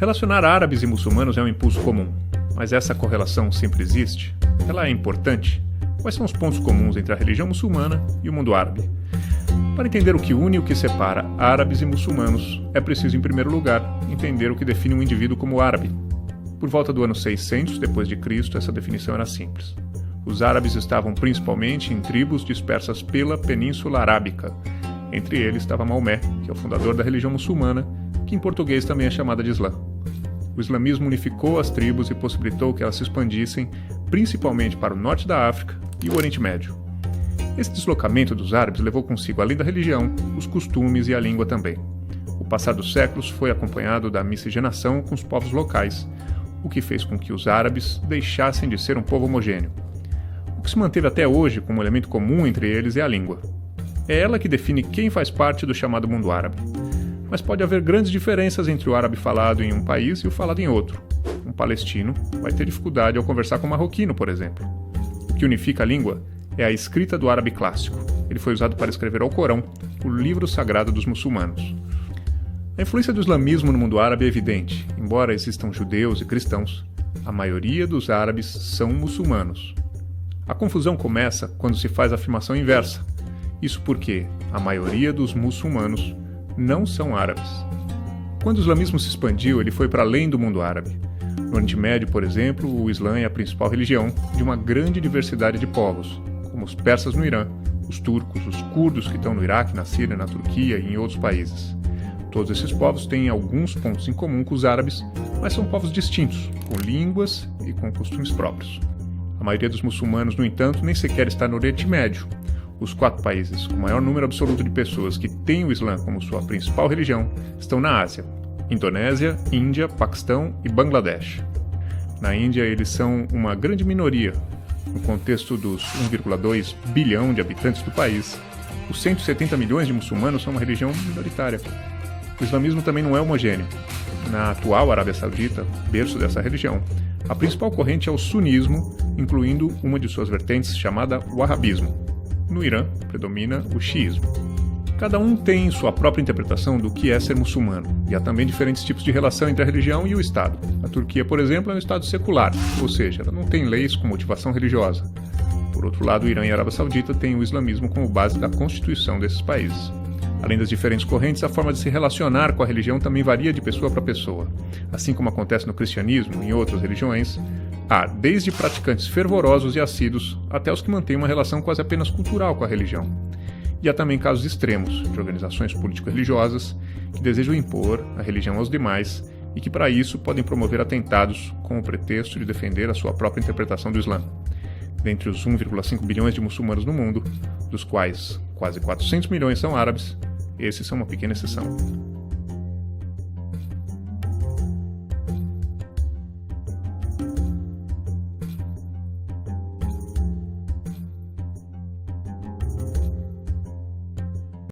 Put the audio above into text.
Relacionar árabes e muçulmanos é um impulso comum, mas essa correlação sempre existe? Ela é importante? Quais são os pontos comuns entre a religião muçulmana e o mundo árabe? Para entender o que une e o que separa árabes e muçulmanos, é preciso, em primeiro lugar, entender o que define um indivíduo como árabe. Por volta do ano 600 d.C., essa definição era simples. Os árabes estavam principalmente em tribos dispersas pela Península Arábica. Entre eles estava Maomé, que é o fundador da religião muçulmana, que em português também é chamada de Islã. O islamismo unificou as tribos e possibilitou que elas se expandissem principalmente para o norte da África e o Oriente Médio. Esse deslocamento dos árabes levou consigo, além da religião, os costumes e a língua também. O passar dos séculos foi acompanhado da miscigenação com os povos locais, o que fez com que os árabes deixassem de ser um povo homogêneo. O que se manteve até hoje como elemento comum entre eles é a língua. É ela que define quem faz parte do chamado mundo árabe. Mas pode haver grandes diferenças entre o árabe falado em um país e o falado em outro. Um palestino vai ter dificuldade ao conversar com um marroquino, por exemplo. O que unifica a língua é a escrita do árabe clássico. Ele foi usado para escrever o Alcorão, o livro sagrado dos muçulmanos. A influência do islamismo no mundo árabe é evidente. Embora existam judeus e cristãos, a maioria dos árabes são muçulmanos. A confusão começa quando se faz a afirmação inversa. Isso porque a maioria dos muçulmanos não são árabes. Quando o islamismo se expandiu, ele foi para além do mundo árabe. No Oriente Médio, por exemplo, o Islã é a principal religião de uma grande diversidade de povos, como os persas no Irã, os turcos, os curdos que estão no Iraque, na Síria, na Turquia e em outros países. Todos esses povos têm alguns pontos em comum com os árabes, mas são povos distintos, com línguas e com costumes próprios. A maioria dos muçulmanos, no entanto, nem sequer está no Oriente Médio. Os 4 países com o maior número absoluto de pessoas que têm o Islã como sua principal religião estão na Ásia: Indonésia, Índia, Paquistão e Bangladesh. Na Índia, eles são uma grande minoria. No contexto dos 1,2 bilhão de habitantes do país, os 170 milhões de muçulmanos são uma religião minoritária. O islamismo também não é homogêneo. Na atual Arábia Saudita, berço dessa religião, a principal corrente é o sunismo, incluindo uma de suas vertentes chamada wahhabismo. No Irã, predomina o xiismo. Cada um tem sua própria interpretação do que é ser muçulmano, e há também diferentes tipos de relação entre a religião e o Estado. A Turquia, por exemplo, é um Estado secular, ou seja, ela não tem leis com motivação religiosa. Por outro lado, o Irã e a Arábia Saudita têm o islamismo como base da constituição desses países. Além das diferentes correntes, a forma de se relacionar com a religião também varia de pessoa para pessoa. Assim como acontece no cristianismo e em outras religiões, há desde praticantes fervorosos e assíduos até os que mantêm uma relação quase apenas cultural com a religião. E há também casos extremos, de organizações político-religiosas que desejam impor a religião aos demais e que, para isso, podem promover atentados com o pretexto de defender a sua própria interpretação do Islã. Dentre os 1,5 bilhões de muçulmanos no mundo, dos quais quase 400 milhões são árabes, esses são uma pequena exceção.